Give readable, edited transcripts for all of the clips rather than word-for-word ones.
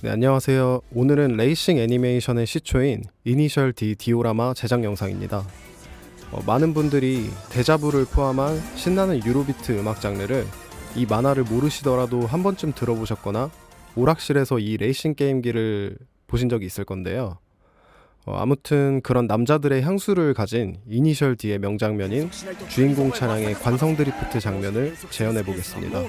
네, 안녕하세요. 오늘은 레이싱 애니메이션의 시초인 이니셜 D 디오라마 제작 영상입니다. 많은 분들이 데자부를 포함한 신나는 유로비트 음악 장르를 이 만화를 모르시더라도 한 번쯤 들어보셨거나 오락실에서 이 레이싱 게임기를 보신 적이 있을 건데요. 아무튼 그런 남자들의 향수를 가진 이니셜 D의 명장면인 주인공 차량의 관성 드리프트 장면을 재현해 보겠습니다.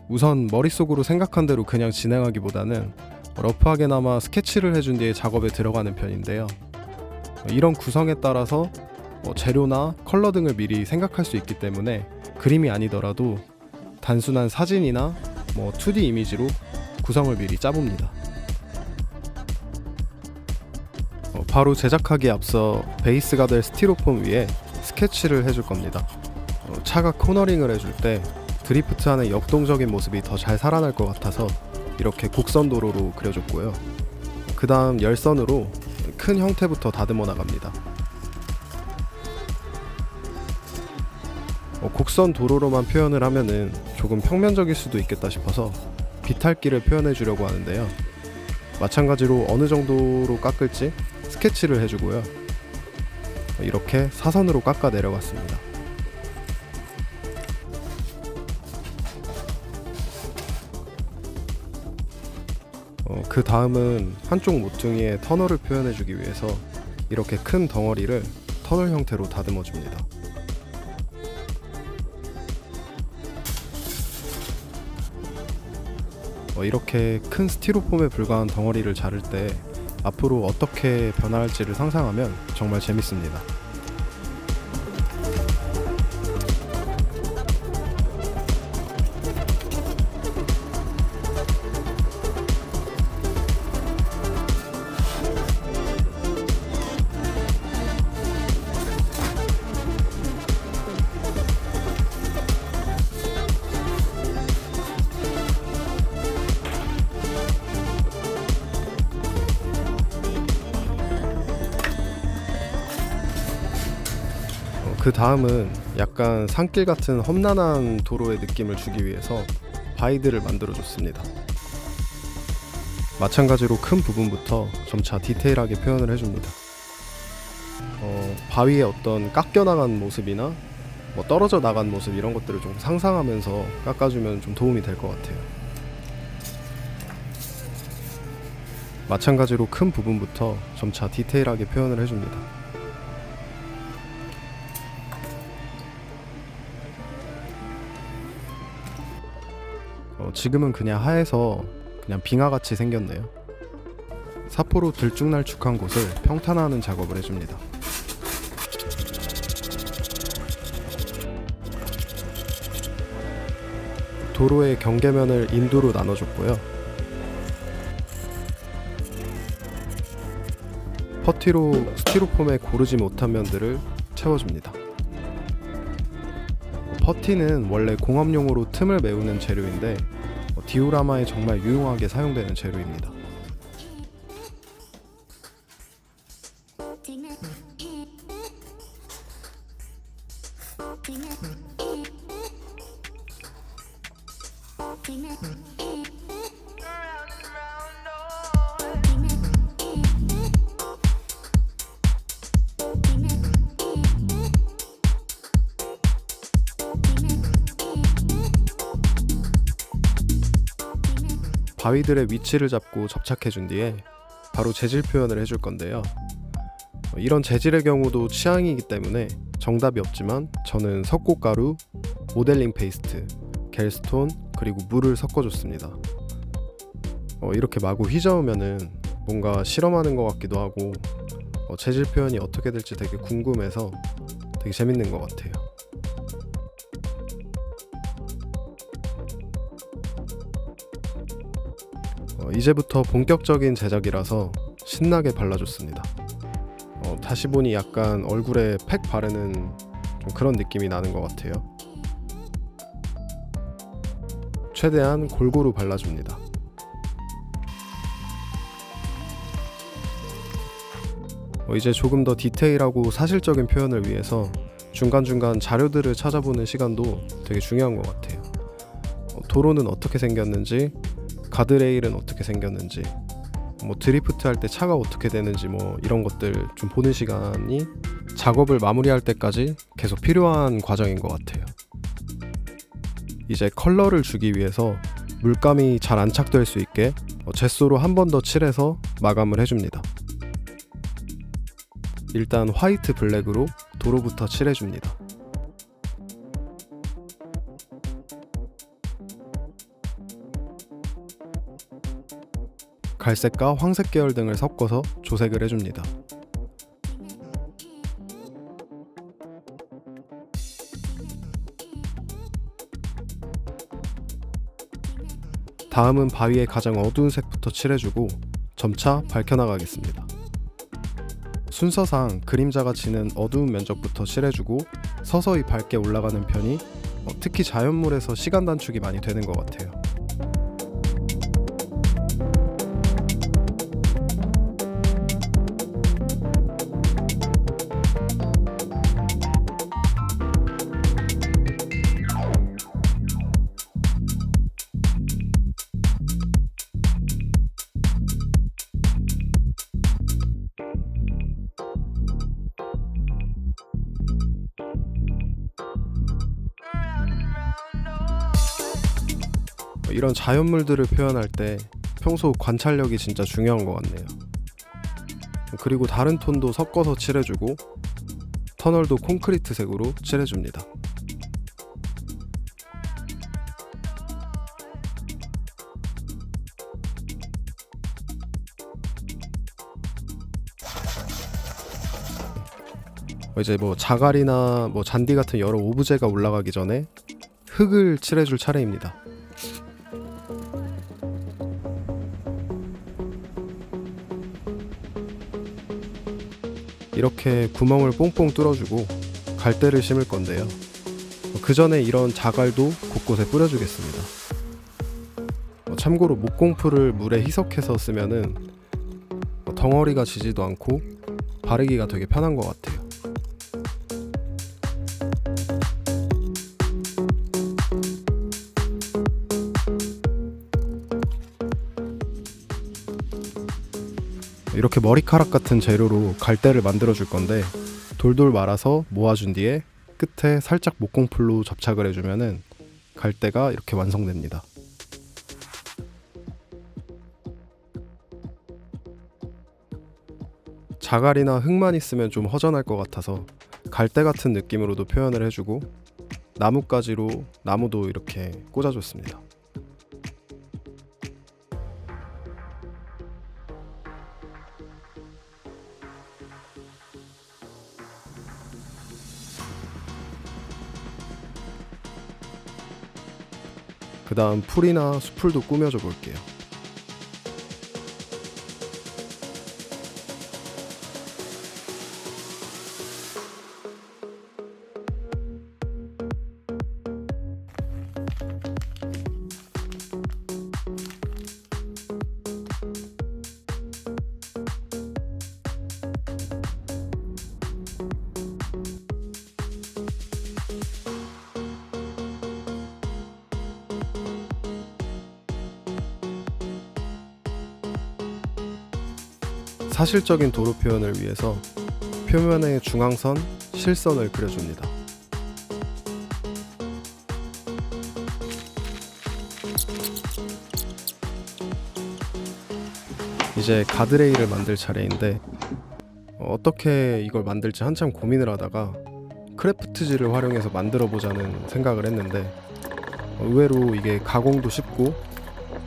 우선 머릿속으로 생각한 대로 그냥 진행하기보다는 러프하게나마 스케치를 해준 뒤에 작업에 들어가는 편인데요. 이런 구성에 따라서 재료나 컬러 등을 미리 생각할 수 있기 때문에 그림이 아니더라도 단순한 사진이나 2D 이미지로 구성을 미리 짜봅니다. 바로 제작하기에 앞서 베이스가 될 스티로폼 위에 스케치를 해줄 겁니다. 차가 코너링을 해줄 때 드리프트하는 역동적인 모습이 더 잘 살아날 것 같아서 이렇게 곡선 도로로 그려줬고요. 그 다음 열선으로 큰 형태부터 다듬어 나갑니다. 곡선 도로로만 표현을 하면은 조금 평면적일 수도 있겠다 싶어서 비탈길을 표현해 주려고 하는데요. 마찬가지로 어느 정도로 깎을지 스케치를 해주고요. 이렇게 사선으로 깎아 내려갔습니다. 그 다음은 한쪽 모퉁이에 터널을 표현해주기 위해서 이렇게 큰 덩어리를 터널 형태로 다듬어 줍니다. 이렇게 큰 스티로폼에 불과한 덩어리를 자를 때 앞으로 어떻게 변화할지를 상상하면 정말 재밌습니다. 그 다음은 약간 산길 같은 험난한 도로의 느낌을 주기 위해서 바위들을 만들어 줬습니다. 마찬가지로 큰 부분부터 점차 디테일하게 표현을 해줍니다. 바위의 어떤 깎여 나간 모습이나 떨어져 나간 모습 이런 것들을 좀 상상하면서 깎아주면 좀 도움이 될 것 같아요. 마찬가지로 큰 부분부터 점차 디테일하게 표현을 해줍니다. 지금은 그냥 하에서 그냥 빙하같이 생겼네요. 사포로 들쭉날쭉한 곳을 평탄화하는 작업을 해줍니다. 도로의 경계면을 인두로 나눠줬고요. 퍼티로 스티로폼에 고르지 못한 면들을 채워줍니다. 퍼티는 원래 공업용으로 틈을 메우는 재료인데 디오라마에 정말 유용하게 사용되는 재료입니다. 바위들의 위치를 잡고 접착해준 뒤에 바로 재질 표현을 해줄 건데요. 이런 재질의 경우도 취향이기 때문에 정답이 없지만 저는 석고가루, 모델링 페이스트, 겔스톤 그리고 물을 섞어줬습니다. 이렇게 마구 휘저으면은 뭔가 실험하는 것 같기도 하고 재질 표현이 어떻게 될지 되게 궁금해서 되게 재밌는 것 같아요. 이제부터 본격적인 제작이라서 신나게 발라줬습니다. 다시 보니 약간 얼굴에 팩 바르는 좀 그런 느낌이 나는 것 같아요. 최대한 골고루 발라줍니다. 이제 조금 더 디테일하고 사실적인 표현을 위해서 중간중간 자료들을 찾아보는 시간도 되게 중요한 것 같아요. 도로는 어떻게 생겼는지, 가드레일은 어떻게 생겼는지, 드리프트 할 때 차가 어떻게 되는지 이런 것들 좀 보는 시간이 작업을 마무리할 때까지 계속 필요한 과정인 것 같아요. 이제 컬러를 주기 위해서 물감이 잘 안착될 수 있게 젯소로 한 번 더 칠해서 마감을 해줍니다. 일단 화이트 블랙으로 도로부터 칠해줍니다. 갈색과 황색 계열 등을 섞어서 조색을 해줍니다. 다음은 바위의 가장 어두운 색부터 칠해주고 점차 밝혀나가겠습니다. 순서상 그림자가 지는 어두운 면적부터 칠해주고 서서히 밝게 올라가는 편이 특히 자연물에서 시간 단축이 많이 되는 것 같아요. 이런 자연물들을 표현할 때 평소 관찰력이 진짜 중요한 것 같네요. 그리고 다른 톤도 섞어서 칠해주고 터널도 콘크리트 색으로 칠해줍니다. 이제 자갈이나 잔디 같은 여러 오브제가 올라가기 전에 흙을 칠해줄 차례입니다. 이렇게 구멍을 뽕뽕 뚫어주고 갈대를 심을 건데요. 그 전에 이런 자갈도 곳곳에 뿌려주겠습니다. 참고로 목공풀을 물에 희석해서 쓰면은 덩어리가 지지도 않고 바르기가 되게 편한 것 같아요. 이렇게 머리카락 같은 재료로 갈대를 만들어 줄 건데 돌돌 말아서 모아준 뒤에 끝에 살짝 목공풀로 접착을 해주면은 갈대가 이렇게 완성됩니다. 자갈이나 흙만 있으면 좀 허전할 것 같아서 갈대 같은 느낌으로도 표현을 해주고 나뭇가지로 나무도 이렇게 꽂아줬습니다. 그 다음 풀이나 수풀도 꾸며줘 볼게요. 사실적인 도로 표현을 위해서 표면의 중앙선, 실선을 그려줍니다. 이제 가드레일을 만들 차례인데 어떻게 이걸 만들지 한참 고민을 하다가 크래프트지를 활용해서 만들어 보자는 생각을 했는데 의외로 이게 가공도 쉽고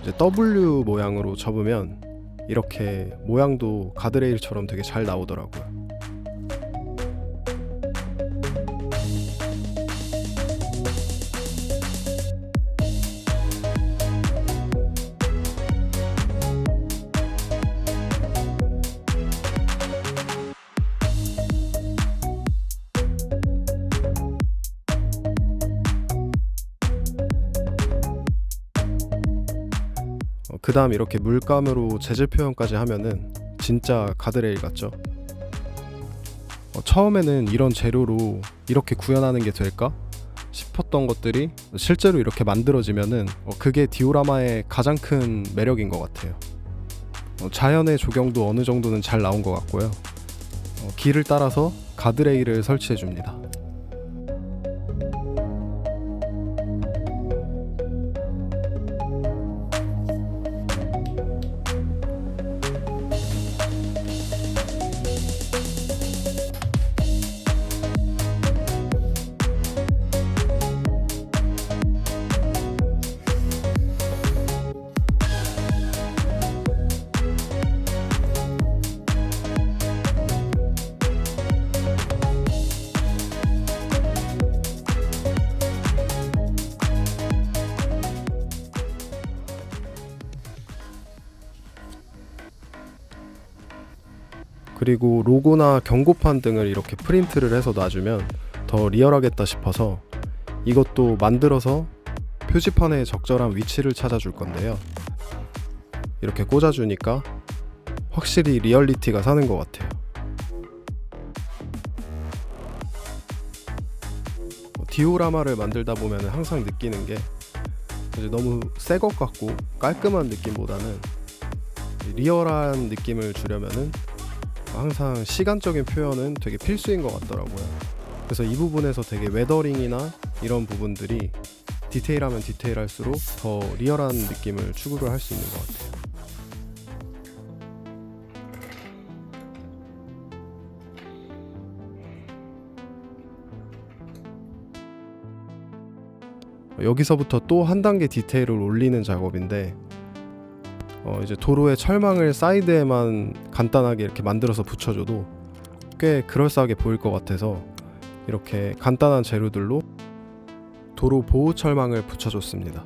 이제 W 모양으로 접으면 이렇게 모양도 가드레일처럼 되게 잘 나오더라고요. 그 다음 이렇게 물감으로 재질 표현까지 하면은 진짜 가드레일 같죠? 처음에는 이런 재료로 이렇게 구현하는 게 될까 싶었던 것들이 실제로 이렇게 만들어지면은 그게 디오라마의 가장 큰 매력인 것 같아요. 자연의 조경도 어느 정도는 잘 나온 것 같고요. 길을 따라서 가드레일을 설치해 줍니다. 그리고 로고나 경고판 등을 이렇게 프린트를 해서 놔주면 더 리얼하겠다 싶어서 이것도 만들어서 표지판에 적절한 위치를 찾아줄 건데요. 이렇게 꽂아주니까 확실히 리얼리티가 사는 것 같아요. 디오라마를 만들다 보면 항상 느끼는 게 너무 새 것 같고 깔끔한 느낌보다는 리얼한 느낌을 주려면은 항상 시간적인 표현은 되게 필수인 것 같더라고요. 그래서 이 부분에서 되게 웨더링이나 이런 부분들이 디테일하면 디테일할수록 더 리얼한 느낌을 추구를 할 수 있는 것 같아요. 여기서부터 또 한 단계 디테일을 올리는 작업인데 이제 도로의 철망을 사이드에만 간단하게 이렇게 만들어서 붙여줘도 꽤 그럴싸하게 보일 것 같아서 이렇게 간단한 재료들로 도로 보호 철망을 붙여줬습니다.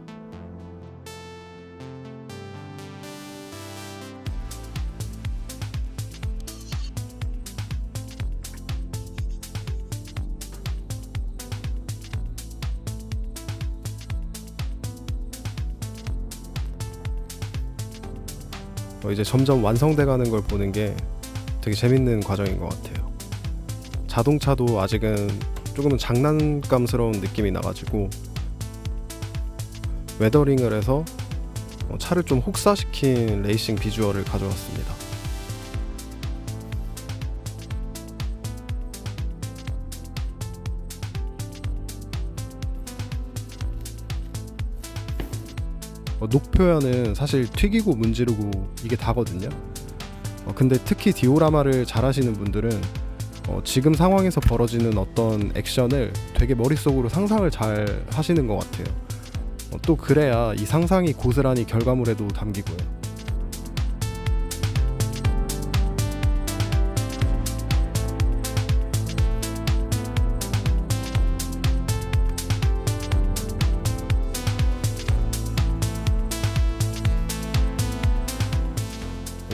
이제 점점 완성돼가는 걸 보는 게 되게 재밌는 과정인 것 같아요. 자동차도 아직은 조금은 장난감스러운 느낌이 나가지고 웨더링을 해서 차를 좀 혹사시킨 레이싱 비주얼을 가져왔습니다. 녹표현은 사실 튀기고 문지르고 이게 다거든요. 근데 특히 디오라마를 잘 하시는 분들은 지금 상황에서 벌어지는 어떤 액션을 되게 머릿속으로 상상을 잘 하시는 것 같아요. 또 그래야 이 상상이 고스란히 결과물에도 담기고요.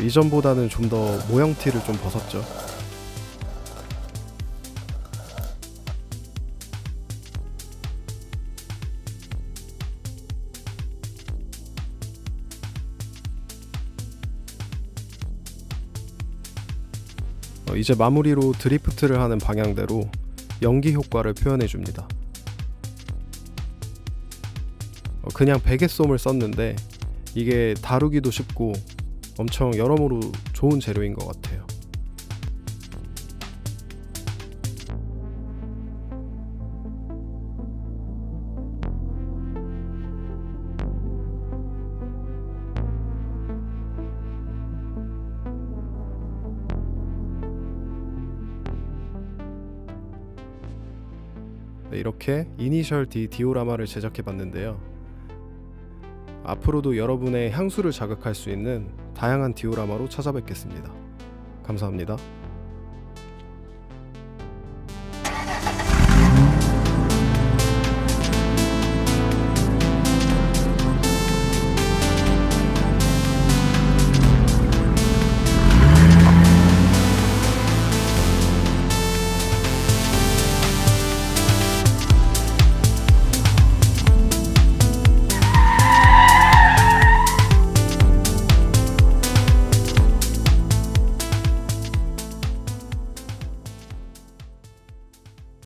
이전보다는 좀 더 모형티를 좀 벗었죠. 이제 마무리로 드리프트를 하는 방향대로 연기 효과를 표현해 줍니다. 그냥 베개솜을 썼는데 이게 다루기도 쉽고 엄청 여러모로 좋은 재료인 것 같아요. 네, 이렇게 이니셜 D 디오라마를 제작해 봤는데요. 앞으로도 여러분의 향수를 자극할 수 있는 다양한 디오라마로 찾아뵙겠습니다. 감사합니다.